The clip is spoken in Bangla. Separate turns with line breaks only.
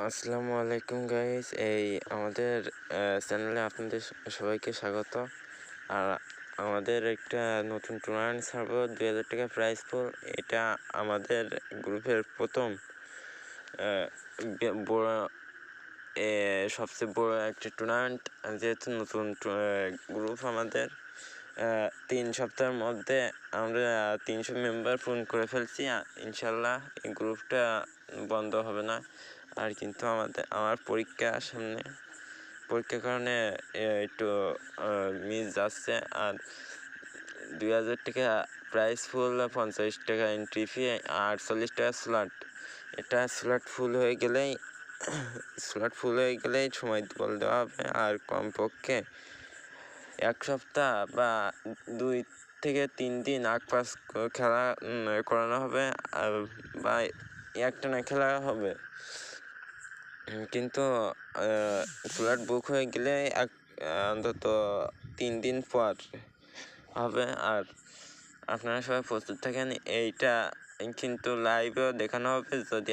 আসসালামু আলাইকুম গাইস, এই আমাদের চ্যানেলে আপনাদের সবাইকে স্বাগত। আর আমাদের একটা নতুন টুর্নামেন্ট ছাড়বো, 2000 টাকা প্রাইজ পুল। এটা আমাদের গ্রুপের প্রথম বড় সবচেয়ে বড় একটা টুর্নামেন্ট। যেহেতু নতুন গ্রুপ আমাদের 3 সপ্তাহের মধ্যে আমরা 300 মেম্বার পূরণ করে ফেলছি। ইনশাল্লাহ এই গ্রুপটা বন্ধ হবে না। আর কিন্তু আমার পরীক্ষার কারণে একটু মিস যাচ্ছে। আর 2000 টাকা প্রাইস ফুল, 50 টাকা এন্ট্রি ফি, 48 টাকা স্লট। এটা স্লট ফুল হয়ে গেলেই সময় বল দেওয়া হবে। আর কমপক্ষে 1 সপ্তাহ বা 2 থেকে 3 দিন আগ পাস খেলা করানো হবে, বা একটানা খেলা হবে। কিন্তু ফ্ল্যাট বুক হয়ে গেলে অন্তত 3 দিন পর হবে। আর আপনারা সবাই প্রস্তুত থাকেন। এইটা কিন্তু লাইভেও দেখানো হবে। যদি